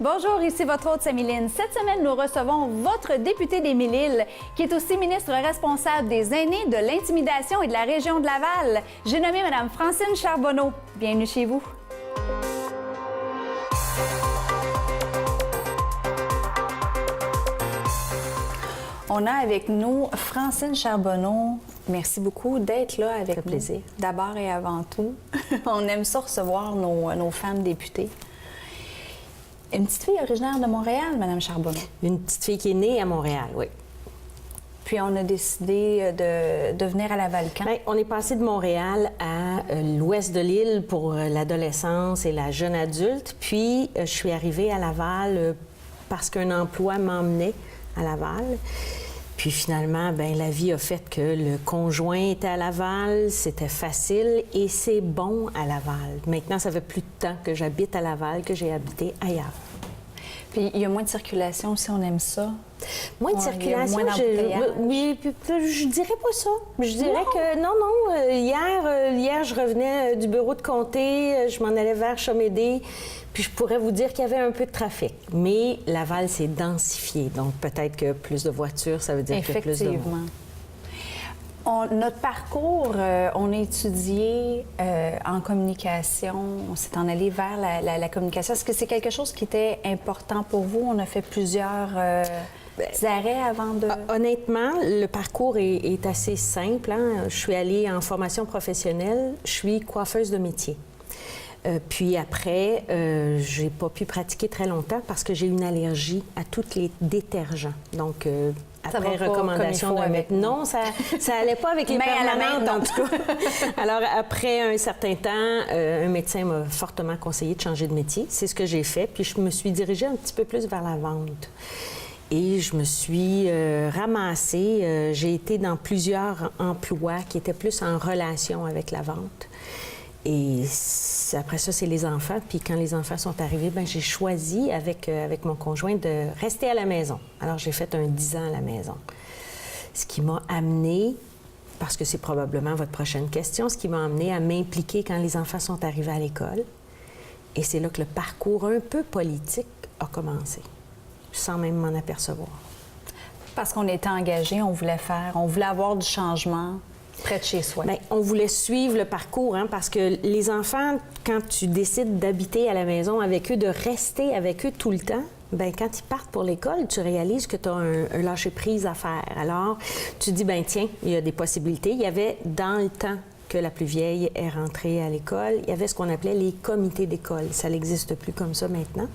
Bonjour, ici votre hôte Samiline. Cette semaine, nous recevons votre député d'Émile-Île, qui est aussi ministre responsable des aînés, de l'intimidation et de la région de Laval. J'ai nommé Mme Francine Charbonneau. Bienvenue chez vous. On a avec nous Francine Charbonneau. Merci beaucoup d'être là avec nous. Plaisir. D'abord et avant tout, on aime ça recevoir nos femmes députées. Une petite fille originaire de Montréal, Mme Charbonneau. Une petite fille qui est née à Montréal, oui. Puis on a décidé de venir à Laval-Camp. Bien, on est passé de Montréal à l'ouest de l'île pour l'adolescence et la jeune adulte. Puis je suis arrivée à Laval parce qu'un emploi m'emmenait à Laval. Puis finalement, bien, la vie a fait que le conjoint était à Laval, c'était facile et c'est bon à Laval. Maintenant, ça fait plus de temps que j'habite à Laval que j'ai habité ailleurs. Puis il y a moins de circulation aussi, on aime ça. Moins de circulation, je dirais pas ça. Je dirais que non. Hier, je revenais du bureau de comté, je m'en allais vers Chomédé, puis je pourrais vous dire qu'il y avait un peu de trafic. Mais Laval s'est densifié, donc peut-être que plus de voitures, ça veut dire qu'il y a plus de monde. Notre parcours, on a étudié en communication, on s'est en allé vers la communication. Est-ce que c'est quelque chose qui était important pour vous? On a fait plusieurs arrêts avant de... Honnêtement, le parcours est assez simple. Hein? Je suis allée en formation professionnelle, je suis coiffeuse de métier. Puis après, j'ai pas pu pratiquer très longtemps parce que j'ai une allergie à tous les détergents. Donc, après recommandation d'un médecin. Non, ça allait pas avec les permanentes, en tout cas. Alors, après un certain temps, un médecin m'a fortement conseillé de changer de métier. C'est ce que j'ai fait. Puis je me suis dirigée un petit peu plus vers la vente. Et je me suis ramassée. J'ai été dans plusieurs emplois qui étaient plus en relation avec la vente. Et après ça, c'est les enfants. Puis quand les enfants sont arrivés, bien, j'ai choisi avec mon conjoint de rester à la maison. Alors, j'ai fait un 10 ans à la maison. Ce qui m'a amenée, parce que c'est probablement votre prochaine question, ce qui m'a amenée à m'impliquer quand les enfants sont arrivés à l'école. Et c'est là que le parcours un peu politique a commencé, sans même m'en apercevoir. Parce qu'on était engagés, on voulait avoir du changement près de chez soi. Bien, on voulait suivre le parcours, hein, parce que les enfants, quand tu décides d'habiter à la maison avec eux, de rester avec eux tout le temps, bien, quand ils partent pour l'école, tu réalises que tu as un lâcher-prise à faire. Alors, tu dis, bien, tiens, il y a des possibilités. Il y avait, dans le temps que la plus vieille est rentrée à l'école, il y avait ce qu'on appelait les comités d'école. Ça n'existe plus comme ça maintenant.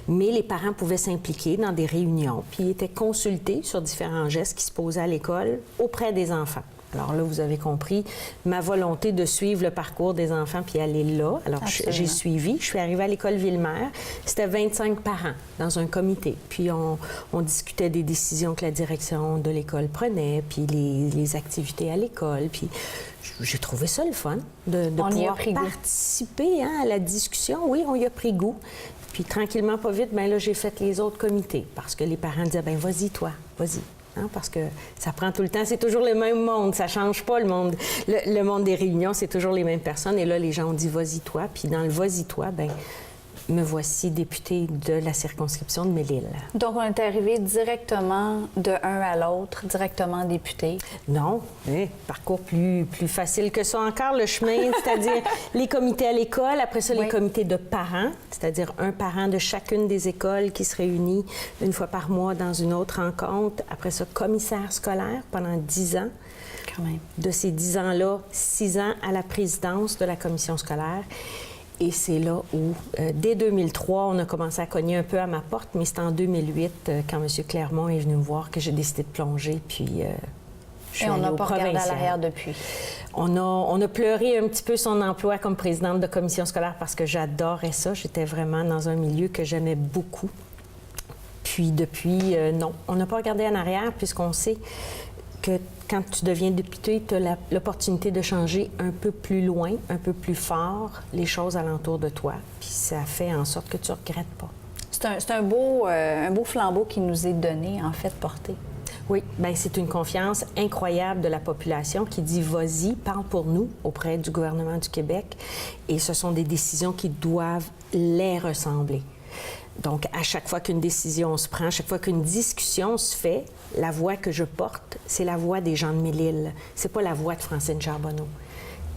Mais les parents pouvaient s'impliquer dans des réunions, puis ils étaient consultés sur différents gestes qui se posaient à l'école auprès des enfants. Alors là, vous avez compris ma volonté de suivre le parcours des enfants puis aller là. Alors, j'ai suivi. Je suis arrivée à l'école Ville-Mère. C'était 25 parents dans un comité. Puis, on discutait des décisions que la direction de l'école prenait, puis les activités à l'école. Puis, j'ai trouvé ça le fun de pouvoir participer à la discussion. Oui, on y a pris goût. Puis, tranquillement, pas vite, bien là, j'ai fait les autres comités parce que les parents disaient, bien, vas-y, toi, vas-y. Hein, parce que ça prend tout le temps, c'est toujours le même monde, ça change pas le monde. Le monde des réunions, c'est toujours les mêmes personnes. Et là, les gens ont dit « vas-y toi ». Puis dans le « vas-y toi », bien, me voici députée de la circonscription de Mille-Îles. Donc, on est arrivé directement de un à l'autre, directement député? Non, parcours plus facile que ça encore, le chemin, c'est-à-dire les comités à l'école, après ça, les comités de parents, c'est-à-dire un parent de chacune des écoles qui se réunit une fois par mois dans une autre rencontre. Après ça, commissaire scolaire pendant 10 ans. Quand même. De ces 10 ans-là, 6 ans à la présidence de la commission scolaire. Et c'est là où, dès 2003, on a commencé à cogner un peu à ma porte, mais c'est en 2008, quand M. Clermont est venu me voir, que j'ai décidé de plonger, puis je suis allée au provincial. Et on n'a pas regardé à l'arrière depuis? On a pleuré un petit peu son emploi comme présidente de commission scolaire parce que j'adorais ça. J'étais vraiment dans un milieu que j'aimais beaucoup. Puis depuis, non, on n'a pas regardé en arrière puisqu'on sait que quand tu deviens député, tu as l'opportunité de changer un peu plus loin, un peu plus fort les choses alentour de toi. Puis ça fait en sorte que tu ne regrettes pas. C'est un beau flambeau qui nous est donné, en fait, porté. Oui, bien, c'est une confiance incroyable de la population qui dit « vas-y, parle pour nous » auprès du gouvernement du Québec. Et ce sont des décisions qui doivent les ressembler. Donc, à chaque fois qu'une décision se prend, à chaque fois qu'une discussion se fait, la voix que je porte, c'est la voix des gens de Mille-Îles. C'est pas la voix de Francine Charbonneau.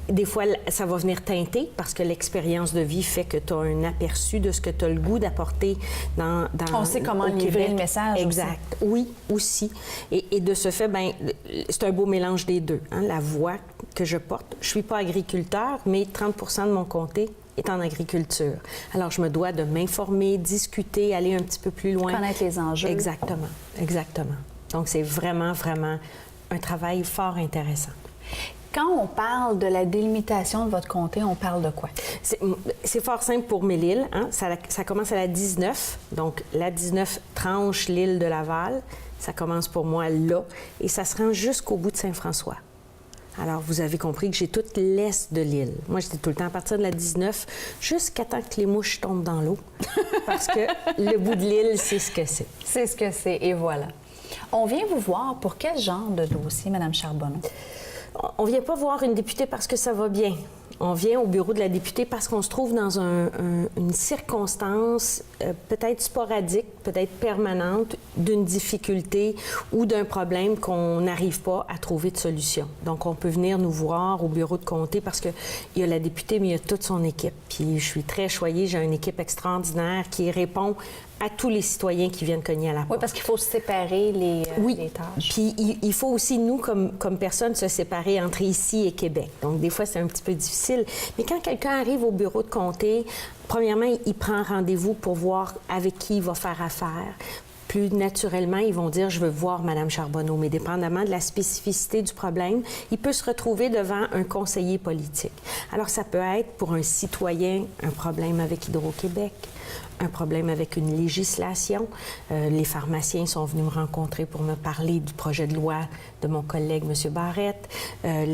Des fois, ça va venir teinter parce que l'expérience de vie fait que tu as un aperçu de ce que tu as le goût d'apporter dans On sait comment livrer le message. Exact. Aussi. Oui, aussi. Et de ce fait, bien, c'est un beau mélange des deux. Hein? La voix que je porte. Je suis pas agriculteur, mais 30 de mon comté est en agriculture. Alors, je me dois de m'informer, discuter, aller un petit peu plus loin. Connaître les enjeux. Exactement. Exactement. Donc, c'est vraiment, vraiment un travail fort intéressant. Quand on parle de la délimitation de votre comté, on parle de quoi? C'est fort simple pour Mille-Îles. Hein? Ça commence à la 19. Donc, la 19 tranche l'île de Laval. Ça commence pour moi là. Et ça se rend jusqu'au bout de Saint-François. Alors, vous avez compris que j'ai toute l'est de l'île. Moi, j'étais tout le temps à partir de la 19 jusqu'à temps que les mouches tombent dans l'eau. Parce que le bout de l'île, c'est ce que c'est. C'est ce que c'est, et voilà. On vient vous voir pour quel genre de dossier, Mme Charbonneau? On ne vient pas voir une députée parce que ça va bien. On vient au bureau de la députée parce qu'on se trouve dans une circonstance peut-être sporadique, peut-être permanente, d'une difficulté ou d'un problème qu'on n'arrive pas à trouver de solution. Donc, on peut venir nous voir au bureau de comté parce qu'il y a la députée, mais il y a toute son équipe. Puis, je suis très choyée. J'ai une équipe extraordinaire qui répond à tous les citoyens qui viennent cogner à la porte. Oui, parce qu'il faut séparer les tâches. Puis il faut aussi, nous, comme personnes, se séparer entre ici et Québec. Donc, des fois, c'est un petit peu difficile. Mais quand quelqu'un arrive au bureau de comté, premièrement, il prend rendez-vous pour voir avec qui il va faire affaire. Plus naturellement, ils vont dire « je veux voir Mme Charbonneau », mais dépendamment de la spécificité du problème, il peut se retrouver devant un conseiller politique. Alors, ça peut être pour un citoyen un problème avec Hydro-Québec, un problème avec une législation. Les pharmaciens sont venus me rencontrer pour me parler du projet de loi de mon collègue, M. Barrette.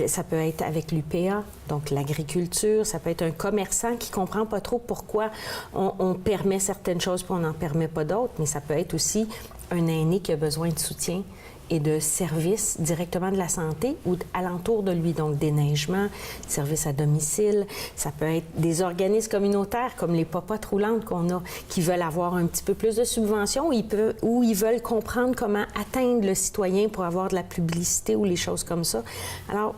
Ça peut être avec l'UPA, donc l'agriculture. Ça peut être un commerçant qui ne comprend pas trop pourquoi on permet certaines choses puis on n'en permet pas d'autres. Mais ça peut être aussi un aîné qui a besoin de soutien et de services directement de la santé ou alentour de lui, donc déneigement, services à domicile. Ça peut être des organismes communautaires comme les popotes roulantes qu'on a, qui veulent avoir un petit peu plus de subventions ou ils veulent comprendre comment atteindre le citoyen pour avoir de la publicité ou les choses comme ça. Alors,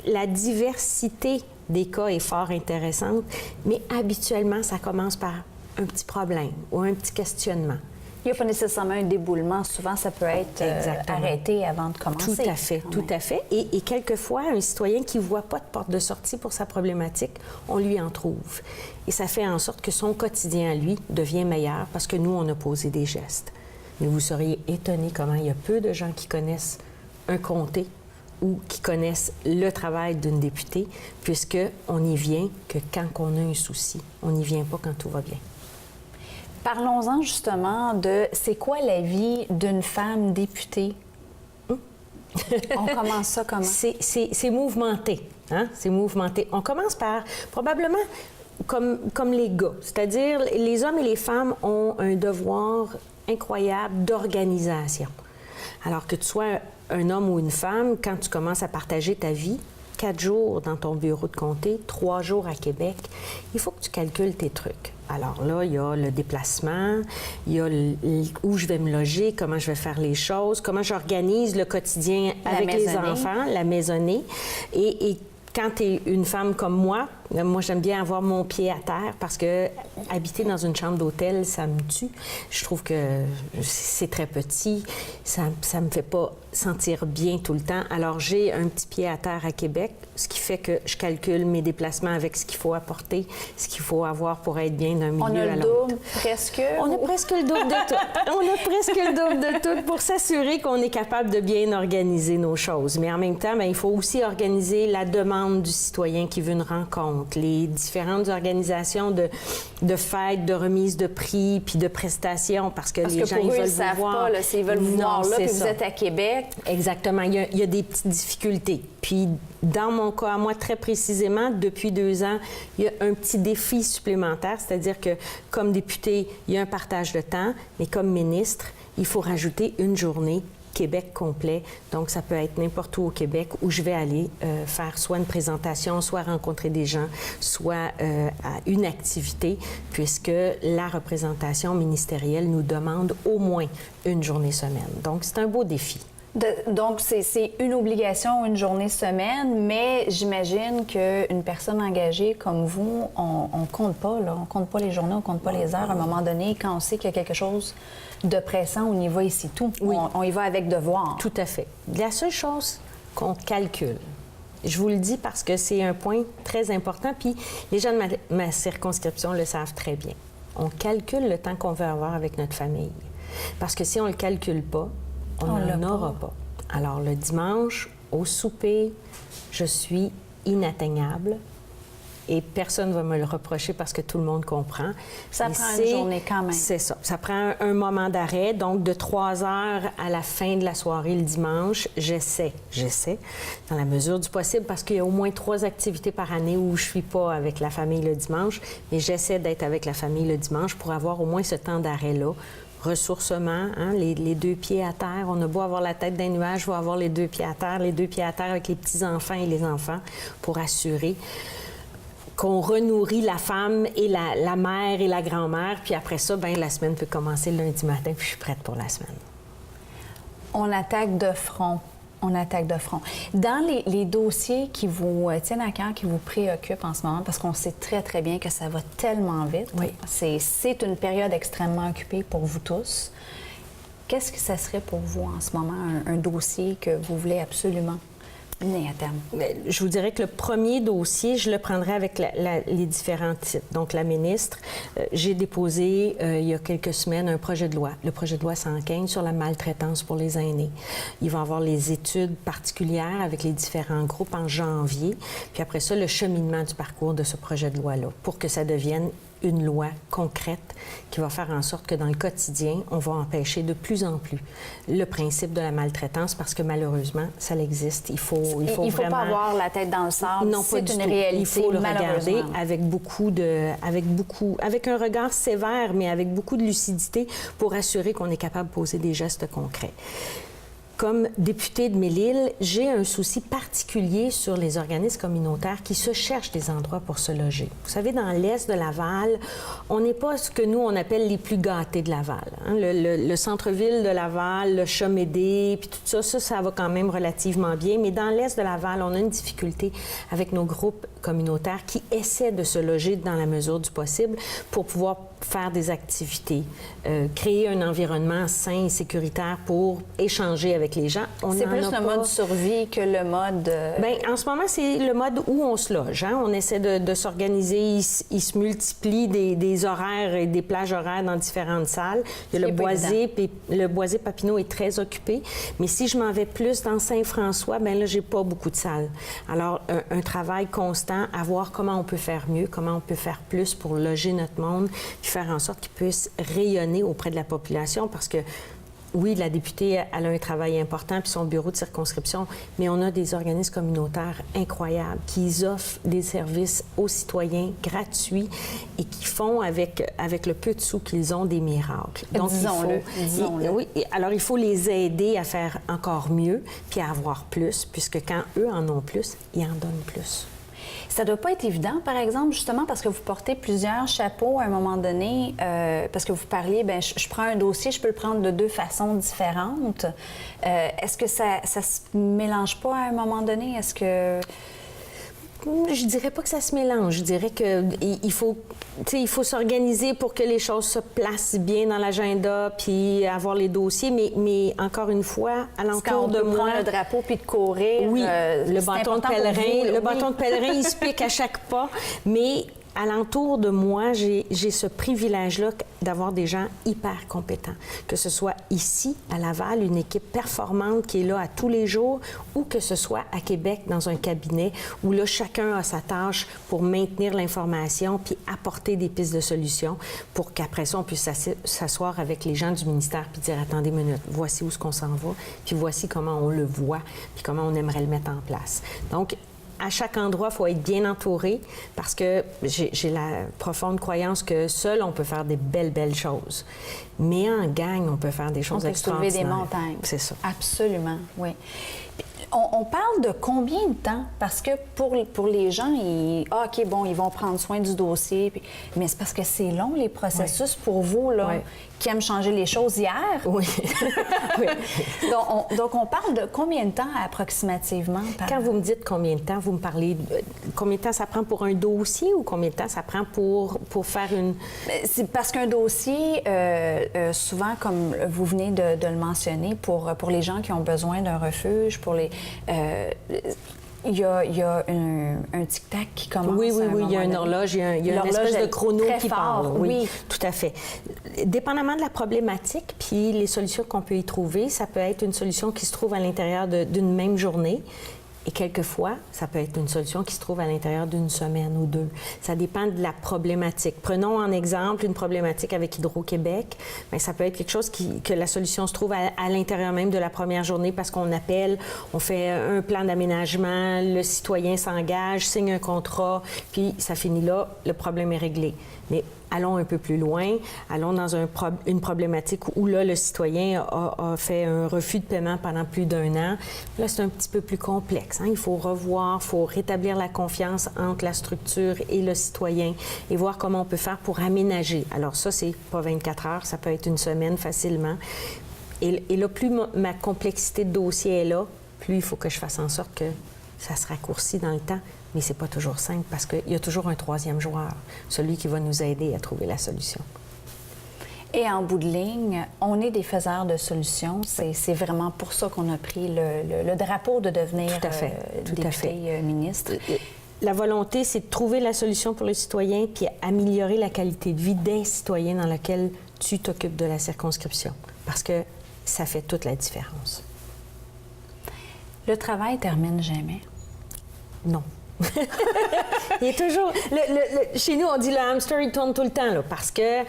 la diversité des cas est fort intéressante, mais habituellement, ça commence par un petit problème ou un petit questionnement. Il n'y a pas nécessairement un déboulement. Souvent, ça peut être arrêté avant de commencer. Tout à fait, tout à fait. Et quelquefois, un citoyen qui ne voit pas de porte de sortie pour sa problématique, on lui en trouve. Et ça fait en sorte que son quotidien, lui, devient meilleur parce que nous, on a posé des gestes. Mais vous seriez étonné comment il y a peu de gens qui connaissent un comté ou qui connaissent le travail d'une députée, puisqu'on n'y vient que quand on a un souci. On n'y vient pas quand tout va bien. Parlons-en justement de c'est quoi la vie d'une femme députée? On commence ça comment? C'est mouvementé. Hein? C'est mouvementé. On commence par probablement comme les gars, c'est-à-dire les hommes et les femmes ont un devoir incroyable d'organisation. Alors que tu sois un homme ou une femme, quand tu commences à partager ta vie, 4 jours dans ton bureau de comté, 3 jours à Québec, il faut que tu calcules tes trucs. Alors là, il y a le déplacement, il y a où je vais me loger, comment je vais faire les choses, comment j'organise le quotidien avec les enfants, la maisonnée. Et quand tu es une femme comme moi j'aime bien avoir mon pied à terre parce que habiter dans une chambre d'hôtel, ça me tue. Je trouve que c'est très petit, ça me fait pas sentir bien tout le temps. Alors, j'ai un petit pied à terre à Québec, ce qui fait que je calcule mes déplacements avec ce qu'il faut apporter, ce qu'il faut avoir pour être bien d'un milieu à l'autre. On a le double, presque? On a presque le double de tout. On a presque le double de tout pour s'assurer qu'on est capable de bien organiser nos choses. Mais en même temps, bien, il faut aussi organiser la demande du citoyen qui veut une rencontre, les différentes organisations de fêtes, de remises de prix, puis de prestations, parce que les gens, ils veulent vous voir. Pas, s'ils veulent vous voir là, puis vous êtes à Québec. Exactement. Il y a des petites difficultés. Puis, dans mon cas, à moi, très précisément, depuis 2 ans, il y a un petit défi supplémentaire, c'est-à-dire que, comme député, il y a un partage de temps, mais comme ministre, il faut rajouter une journée Québec complet. Donc, ça peut être n'importe où au Québec où je vais aller faire soit une présentation, soit rencontrer des gens, soit à une activité, puisque la représentation ministérielle nous demande au moins une journée semaine. Donc, c'est un beau défi. Donc, c'est une obligation, une journée semaine, mais j'imagine qu'une personne engagée comme vous, on compte pas, là. On compte pas les journées, on compte pas les heures. À un moment donné, quand on sait qu'il y a quelque chose de pressant, on y va et c'est tout. Oui. On y va avec devoir. Tout à fait. La seule chose qu'on calcule, je vous le dis parce que c'est un point très important, puis les gens de ma circonscription le savent très bien. On calcule le temps qu'on veut avoir avec notre famille. Parce que si on le calcule pas, on n'en aura pas. Alors, le dimanche, au souper, je suis inatteignable et personne ne va me le reprocher parce que tout le monde comprend. Ça prend une journée quand même. C'est ça. Ça prend un moment d'arrêt. Donc, de 3 heures à la fin de la soirée le dimanche, j'essaie, dans la mesure du possible, parce qu'il y a au moins 3 activités par année où je ne suis pas avec la famille le dimanche, mais j'essaie d'être avec la famille le dimanche pour avoir au moins ce temps d'arrêt-là. Ressourcement, hein, les 2 pieds à terre. On a beau avoir la tête d'un nuage, il faut avoir les 2 pieds à terre avec les petits-enfants et les enfants pour assurer qu'on renourrit la femme et la mère et la grand-mère. Puis après ça, bien, la semaine peut commencer le lundi matin, puis je suis prête pour la semaine. On attaque de front. Dans les dossiers qui vous tiennent à cœur, qui vous préoccupent en ce moment, parce qu'on sait très, très bien que ça va tellement vite. Oui. C'est une période extrêmement occupée pour vous tous. Qu'est-ce que ça serait pour vous en ce moment, un dossier que vous voulez absolument mener à terme? Bien, je vous dirais que le premier dossier, je le prendrai avec les différents titres. Donc, la ministre, j'ai déposé il y a quelques semaines un projet de loi, le projet de loi 115 sur la maltraitance pour les aînés. Il va y avoir les études particulières avec les différents groupes en janvier, puis après ça, le cheminement du parcours de ce projet de loi-là pour que ça devienne une loi concrète qui va faire en sorte que dans le quotidien, on va empêcher de plus en plus le principe de la maltraitance parce que malheureusement, ça existe. Il faut vraiment... pas avoir la tête dans le sable. Non, c'est une réalité. Il faut le regarder avec un regard sévère, mais avec beaucoup de lucidité pour assurer qu'on est capable de poser des gestes concrets. Comme députée de Melle-Île, j'ai un souci particulier sur les organismes communautaires qui se cherchent des endroits pour se loger. Vous savez, dans l'est de Laval, on n'est pas ce que nous, on appelle les plus gâtés de Laval. Hein? Le centre-ville de Laval, le Chamédé, puis tout ça, ça va quand même relativement bien. Mais dans l'est de Laval, on a une difficulté avec nos groupes communautaires qui essaient de se loger dans la mesure du possible pour pouvoir faire des activités, créer un environnement sain et sécuritaire pour échanger avec les gens. C'est plus le mode survie que le mode... Bien, en ce moment, c'est le mode où on se loge. Hein? On essaie de s'organiser. Il se multiplie des horaires et des plages horaires dans différentes salles. Il y a le Boisé Papineau est très occupé. Mais si je m'en vais plus dans Saint-François, bien là, j'ai pas beaucoup de salles. Alors, un travail constant à voir comment on peut faire mieux, comment on peut faire plus pour loger notre monde, puis faire en sorte qu'il puisse rayonner auprès de la population parce que oui, la députée, elle a un travail important, puis son bureau de circonscription, mais on a des organismes communautaires incroyables qui offrent des services aux citoyens gratuits et qui font, avec le peu de sous qu'ils ont, des miracles. Donc, disons-le. Oui, alors il faut les aider à faire encore mieux, puis à avoir plus, puisque quand eux en ont plus, ils en donnent plus. Ça doit pas être évident, par exemple, justement parce que vous portez plusieurs chapeaux à un moment donné, parce que vous parliez, bien, je prends un dossier, je peux le prendre de 2 façons différentes. Est-ce que ça se mélange pas à un moment donné? Est-ce que... Je dirais pas que ça se mélange. Je dirais qu'il faut s'organiser pour que les choses se placent bien dans l'agenda puis avoir les dossiers. Mais encore une fois, alentour de moi... prendre le drapeau puis de courir... Oui, le bâton de pèlerin. Le bâton de pèlerin, il se pique à chaque pas. Mais alentour de moi, j'ai ce privilège-là d'avoir des gens hyper compétents. Que ce soit ici, à Laval, une équipe performante qui est là à tous les jours, ou que ce soit à Québec, dans un cabinet, où là, chacun a sa tâche pour maintenir l'information puis apporter des pistes de solutions pour qu'après ça, on puisse s'asseoir avec les gens du ministère puis dire « Attendez une minute, voici où est-ce qu'on s'en va, puis voici comment on le voit, puis comment on aimerait le mettre en place. » Donc, à chaque endroit, il faut être bien entouré parce que j'ai la profonde croyance que seul, on peut faire des belles choses. Mais en gang, on peut faire des choses extraordinaires. On peut soulever des montagnes. C'est ça. Absolument, oui. On parle de combien de temps? Parce que pour les gens, OK, bon, ils vont prendre soin du dossier. Mais c'est parce que c'est long, les processus pour vous, là, qui aiment changer les choses hier. Oui. Oui. Donc, on parle de combien de temps approximativement? Quand vous me dites combien de temps, vous me parlez de combien de temps ça prend pour un dossier ou combien de temps ça prend pour faire une... C'est parce qu'un dossier, souvent, comme vous venez de le mentionner, pour les gens qui ont besoin d'un refuge, pour les... il y a un tic-tac qui commence. Oui, il y a une horloge, il y a une espèce de chrono qui parle. Oui, tout à fait. Dépendamment de la problématique, puis les solutions qu'on peut y trouver, ça peut être une solution qui se trouve à l'intérieur d'une même journée. Et quelquefois, ça peut être une solution qui se trouve à l'intérieur d'une semaine ou deux. Ça dépend de la problématique. Prenons en exemple une problématique avec Hydro-Québec. Bien, ça peut être quelque chose que la solution se trouve à l'intérieur même de la première journée parce qu'on appelle, on fait un plan d'aménagement, le citoyen s'engage, signe un contrat, puis ça finit là, le problème est réglé. Mais allons un peu plus loin, allons dans une problématique où là, le citoyen a fait un refus de paiement pendant plus d'1 an. Là, c'est un petit peu plus complexe. Hein? Il faut revoir, il faut rétablir la confiance entre la structure et le citoyen et voir comment on peut faire pour aménager. Alors ça, c'est pas 24 heures, ça peut être une semaine facilement. Et là, plus ma complexité de dossier est là, plus il faut que je fasse en sorte que ça se raccourcit dans le temps. Mais c'est pas toujours simple parce qu'il y a toujours un troisième joueur, celui qui va nous aider à trouver la solution. Et en bout de ligne, on est des faiseurs de solutions. C'est vraiment pour ça qu'on a pris le drapeau de devenir député ministre. La volonté, c'est de trouver la solution pour le citoyen puis améliorer la qualité de vie des citoyens dans laquelle tu t'occupes de la circonscription. Parce que ça fait toute la différence. Le travail termine jamais. Non. Il est toujours... chez nous, on dit le hamster, il tourne tout le temps, là, parce que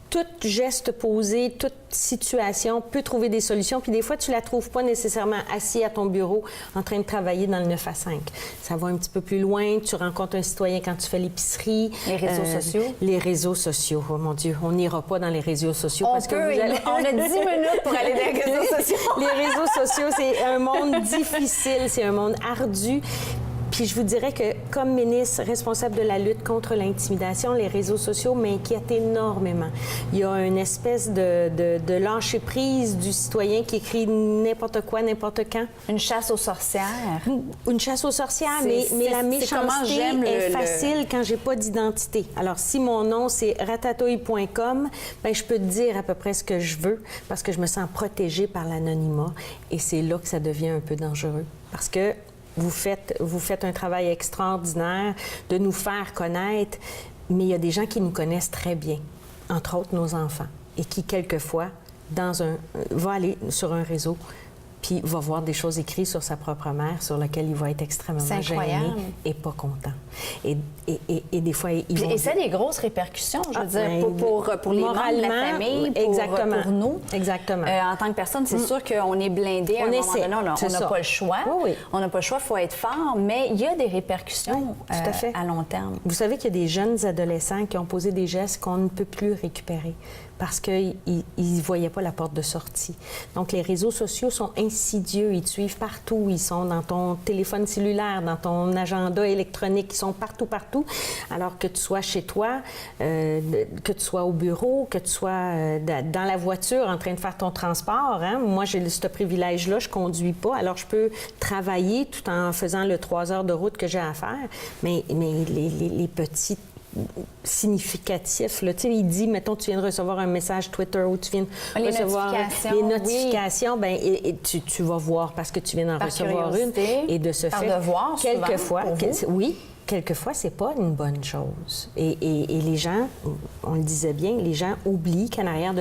tout geste posé, toute situation peut trouver des solutions. Puis des fois, tu ne la trouves pas nécessairement assis à ton bureau en train de travailler dans le 9 à 5. Ça va un petit peu plus loin. Tu rencontres un citoyen quand tu fais l'épicerie. Les réseaux sociaux. Les réseaux sociaux. Oh mon Dieu, on n'ira pas dans les réseaux sociaux. On a 10 minutes pour aller dans les réseaux sociaux. Les réseaux sociaux, c'est un monde difficile, c'est un monde ardu. Puis je vous dirais que, comme ministre responsable de la lutte contre l'intimidation, les réseaux sociaux m'inquiètent énormément. Il y a une espèce de lâcher-prise du citoyen qui écrit n'importe quoi, n'importe quand. Une chasse aux sorcières. Une chasse aux sorcières, mais la méchanceté est facile quand j'ai pas d'identité. Alors, si mon nom, c'est ratatouille.com, bien, je peux te dire à peu près ce que je veux parce que je me sens protégée par l'anonymat. Et c'est là que ça devient un peu dangereux. Parce que vous faites un travail extraordinaire de nous faire connaître, mais il y a des gens qui nous connaissent très bien, entre autres nos enfants, et qui, quelquefois, va aller sur un réseau puis va voir des choses écrites sur sa propre mère sur lesquelles il va être extrêmement gêné et pas content. Et des fois, ils vont... Et ça a des grosses répercussions, je veux dire, pour les membres de la famille, pour nous. Exactement. En tant que personne, c'est sûr qu'on est blindé à un moment donné. On n'a pas le choix. Oui. On n'a pas le choix, il faut être fort, mais il y a des répercussions tout à fait. à long terme. Vous savez qu'il y a des jeunes adolescents qui ont posé des gestes qu'on ne peut plus récupérer parce qu'ils ne voyaient pas la porte de sortie. Donc, les réseaux sociaux sont insidieux. Ils te suivent partout. Ils sont dans ton téléphone cellulaire, dans ton agenda électronique. Ils sont partout. Alors que tu sois chez toi, que tu sois au bureau, que tu sois dans la voiture en train de faire ton transport. Hein? Moi, j'ai ce privilège-là. Je ne conduis pas. Alors, je peux travailler tout en faisant le 3 heures de route que j'ai à faire. Mais les petites significatif. Là. Tu sais, il dit, mettons, tu viens de recevoir un message Twitter ou tu viens de recevoir les notifications, bien, tu vas voir parce que tu viens d'en recevoir une. Et de ce fait, quelquefois, c'est pas une bonne chose. Et les gens, on le disait bien, les gens oublient qu'en arrière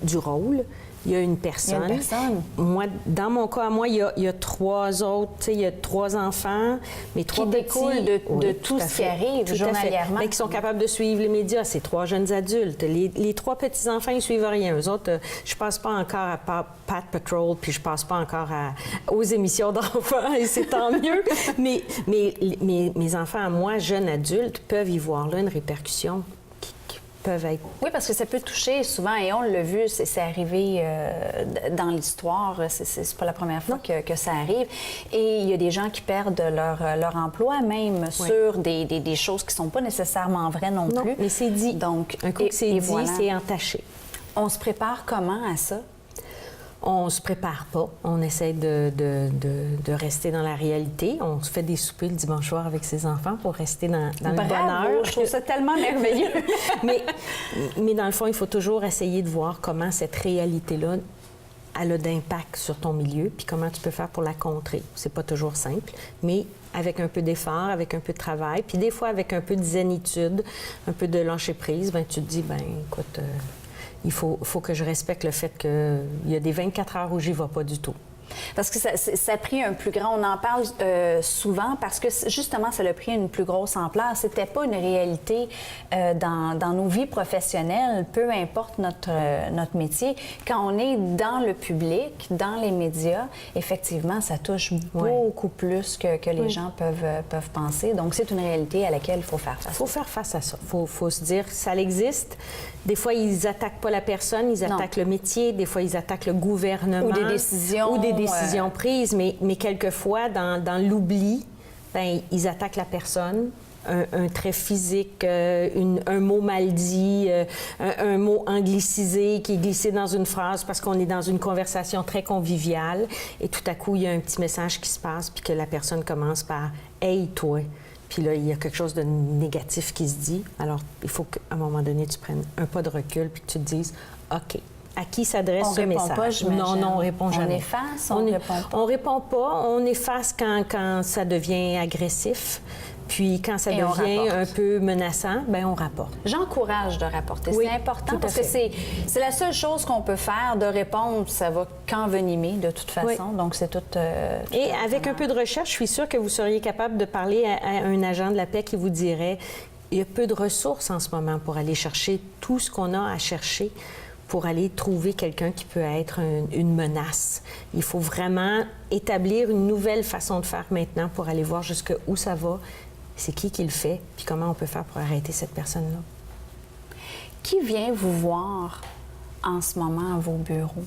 du rôle, il y a une personne. Il y a une personne. Moi, dans mon cas, à moi, il y a 3 autres, tu sais, il y a 3 enfants, mais 3 qui découlent de tout ce qui arrive journalièrement. Mais qui sont capables de suivre les médias. C'est 3 jeunes adultes. Les 3 petits-enfants, ils suivent rien. Eux autres, je passe pas encore à Pat Patrol, puis je passe pas encore aux émissions d'enfants, et c'est tant mieux. Mais mes enfants, à moi, jeunes adultes, peuvent y voir là une répercussion qui peuvent être... Oui, parce que ça peut toucher souvent, et on l'a vu, c'est arrivé dans l'histoire, c'est pas la première fois que ça arrive. Et il y a des gens qui perdent leur emploi, même sur des choses qui sont pas nécessairement vraies non plus. Mais c'est dit. Donc, un coup que c'est dit, voilà. c'est entaché. On se prépare comment à ça? On se prépare pas. On essaie de rester dans la réalité. On se fait des soupers le dimanche soir avec ses enfants pour rester dans le bonheur. Je trouve ça tellement merveilleux. mais dans le fond, il faut toujours essayer de voir comment cette réalité-là elle a d'impact sur ton milieu, puis comment tu peux faire pour la contrer. C'est pas toujours simple, mais avec un peu d'effort, avec un peu de travail, puis des fois avec un peu de zénitude, un peu de lâcher prise, ben tu te dis, ben écoute... il faut que je respecte le fait qu'il y a des 24 heures où j'y vais pas du tout. Parce que ça a pris un plus grand... On en parle souvent parce que, justement, ça a pris une plus grosse ampleur. C'était pas une réalité dans nos vies professionnelles, peu importe notre métier. Quand on est dans le public, dans les médias, effectivement, ça touche beaucoup plus que les gens peuvent penser. Donc, c'est une réalité à laquelle il faut faire face. Il faut faire face à ça. Il faut se dire, ça existe. Des fois, ils attaquent pas la personne, ils attaquent le métier. Des fois, ils attaquent le gouvernement. Ou des décisions. Ou des décisions prises. Mais quelquefois, dans l'oubli, ben, ils attaquent la personne. Un trait physique, un mot mal dit, un mot anglicisé qui est glissé dans une phrase parce qu'on est dans une conversation très conviviale. Et tout à coup, il y a un petit message qui se passe puis que la personne commence par « Hey, toi ». Puis là, il y a quelque chose de négatif qui se dit. Alors, il faut qu'à un moment donné, tu prennes un pas de recul puis que tu te dises, OK, à qui s'adresse ce message? Pas, j'imagine. Non, on répond jamais. On efface, on répond pas. On répond pas. On efface quand ça devient agressif. Puis quand ça devient un peu menaçant, bien, on rapporte. J'encourage de rapporter. Oui, c'est important parce que c'est la seule chose qu'on peut faire, de répondre. Ça va qu'envenimer de toute façon. Oui. Donc, c'est tout... Et avec un peu de recherche, je suis sûre que vous seriez capable de parler à un agent de la paix qui vous dirait il y a peu de ressources en ce moment pour aller chercher tout ce qu'on a à chercher pour aller trouver quelqu'un qui peut être une menace. Il faut vraiment établir une nouvelle façon de faire maintenant pour aller voir jusqu'où ça va. C'est qui le fait, puis comment on peut faire pour arrêter cette personne-là. Qui vient vous voir en ce moment à vos bureaux?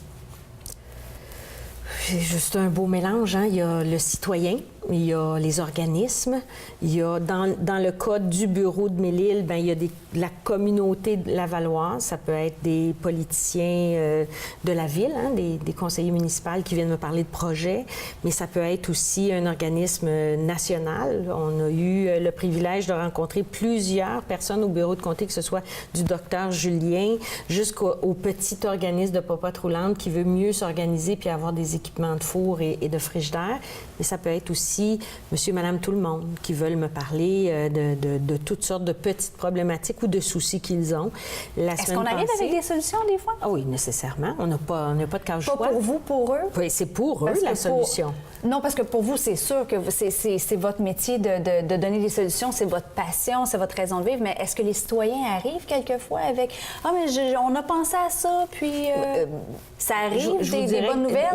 C'est juste un beau mélange, hein? Il y a le citoyen, il y a les organismes, il y a, dans le cas du bureau de Mélile, bien, il y a la communauté lavalloise, ça peut être des politiciens de la ville, hein, des conseillers municipaux qui viennent me parler de projets, mais ça peut être aussi un organisme national. On a eu le privilège de rencontrer plusieurs personnes au bureau de comté, que ce soit du docteur Julien jusqu'au petit organisme de popote roulante qui veut mieux s'organiser puis avoir des équipements de four et de frigidaire. Mais ça peut être aussi monsieur, madame, tout le monde qui veulent me parler de toutes sortes de petites problématiques ou de soucis qu'ils ont. Est-ce qu'on arrive avec des solutions des fois? Ah oui, nécessairement. On n'a pas de cage-choix. Pas pour vous, pour eux? Oui, c'est pour eux la solution. Non, parce que pour vous, c'est sûr que c'est votre métier de donner des solutions, c'est votre passion, c'est votre raison de vivre, mais est-ce que les citoyens arrivent quelquefois avec « Ah, mais on a pensé à ça, puis ça arrive, des bonnes nouvelles? »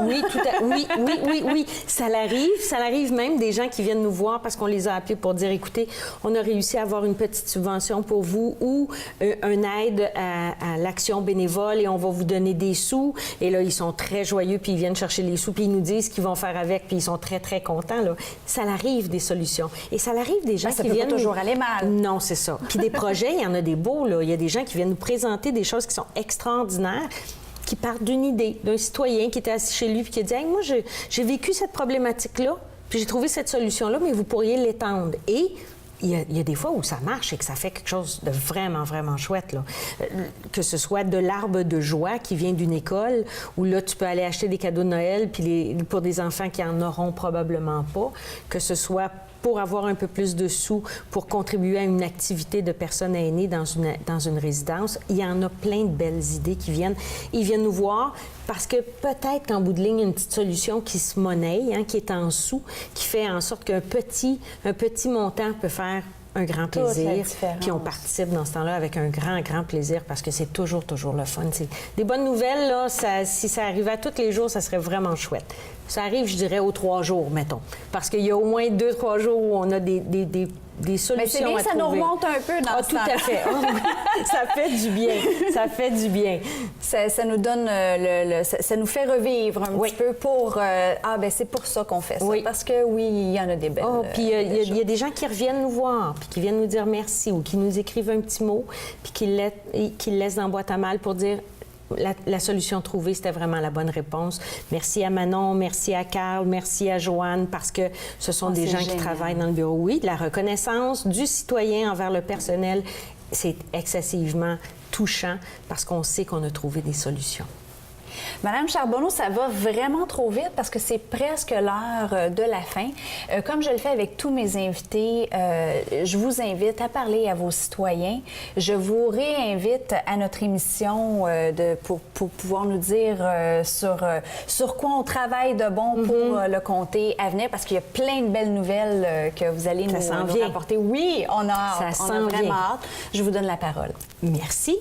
Oui, ça l'arrive même des gens qui viennent nous voir parce qu'on les a appelés pour dire « Écoutez, on a réussi à avoir une petite subvention pour vous ou une aide à l'action bénévole et on va vous donner des sous. » Et là, ils sont très joyeux, puis ils viennent chercher les sous, puis ils nous disent ce qu'ils vont faire avec, puis ils sont très, très contents. Là. Ça l'arrive des solutions. Et ça l'arrive des gens qui viennent... Ça peut pas toujours aller mal. Non, c'est ça. Puis des projets, il y en a des beaux, là. Il y a des gens qui viennent nous présenter des choses qui sont extraordinaires, qui partent d'une idée, d'un citoyen qui était assis chez lui, puis qui a dit « Hey, moi, j'ai vécu cette problématique-là, puis j'ai trouvé cette solution-là, mais vous pourriez l'étendre. » Et il y a des fois où ça marche et que ça fait quelque chose de vraiment, vraiment chouette, là. Que ce soit de l'arbre de joie qui vient d'une école, où là, tu peux aller acheter des cadeaux de Noël puis pour des enfants qui en auront probablement pas, que ce soit pour avoir un peu plus de sous pour contribuer à une activité de personnes aînées dans une résidence. Il y en a plein de belles idées qui viennent. Ils viennent nous voir parce que peut-être qu'en bout de ligne, une petite solution qui se monnaie, hein, qui est en sous, qui fait en sorte qu'un petit montant peut faire un grand plaisir. Puis on participe dans ce temps-là avec un grand plaisir parce que c'est toujours le fun. C'est des bonnes nouvelles, là, si ça arrivait à tous les jours, ça serait vraiment chouette. Ça arrive, je dirais, aux 3 jours, mettons. Parce qu'il y a au moins 2-3 jours où on a des solutions à trouver. Mais c'est bien, ça nous remonte un peu dans ce temps. Tout à fait. Oh, oui. Ça fait du bien. Ça fait du bien. Ça nous donne ça nous fait revivre un petit peu pour c'est pour ça qu'on fait ça. Oui. Parce que oui, il y en a des belles. Puis il y a des gens qui reviennent nous voir, puis qui viennent nous dire merci ou qui nous écrivent un petit mot, puis qui le laissent dans la boîte à mal pour dire la solution trouvée, c'était vraiment la bonne réponse. Merci à Manon, merci à Carl, merci à Joanne, parce que ce sont des gens qui travaillent dans le bureau. Oui, de la reconnaissance du citoyen envers le personnel, c'est excessivement touchant parce qu'on sait qu'on a trouvé des solutions. Madame Charbonneau, ça va vraiment trop vite parce que c'est presque l'heure de la fin. Comme je le fais avec tous mes invités, je vous invite à parler à vos citoyens. Je vous réinvite à notre émission pour pouvoir nous dire sur quoi on travaille de bon pour le comté à venir parce qu'il y a plein de belles nouvelles que vous allez nous rapporter. Oui, on a vraiment hâte. Je vous donne la parole. Merci.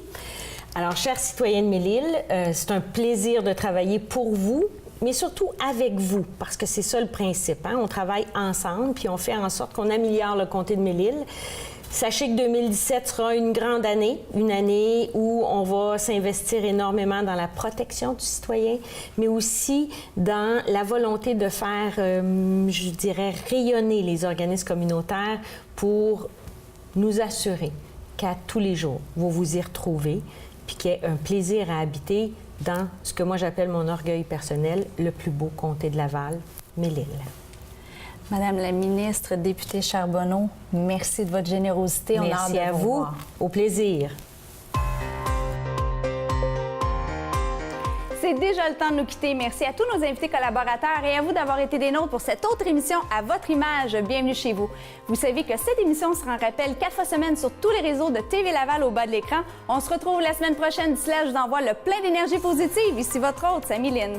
Alors, chers citoyens de Melle-Île, c'est un plaisir de travailler pour vous, mais surtout avec vous, parce que c'est ça le principe. Hein? On travaille ensemble, puis on fait en sorte qu'on améliore le comté de Melle-Île. Sachez que 2017 sera une grande année, une année où on va s'investir énormément dans la protection du citoyen, mais aussi dans la volonté de faire, je dirais, rayonner les organismes communautaires pour nous assurer qu'à tous les jours, vous vous y retrouvez, puis qu'il y ait un plaisir à habiter dans ce que moi j'appelle mon orgueil personnel, le plus beau comté de Laval, Melle-Île. Madame la ministre, députée Charbonneau, merci de votre générosité. Merci à vous. Au plaisir. C'est déjà le temps de nous quitter. Merci à tous nos invités collaborateurs et à vous d'avoir été des nôtres pour cette autre émission à votre image. Bienvenue chez vous. Vous savez que cette émission sera en rappel 4 fois semaine sur tous les réseaux de TV Laval au bas de l'écran. On se retrouve la semaine prochaine. D'ici là, je vous envoie le plein d'énergie positive. Ici votre hôte, Samy Lynn.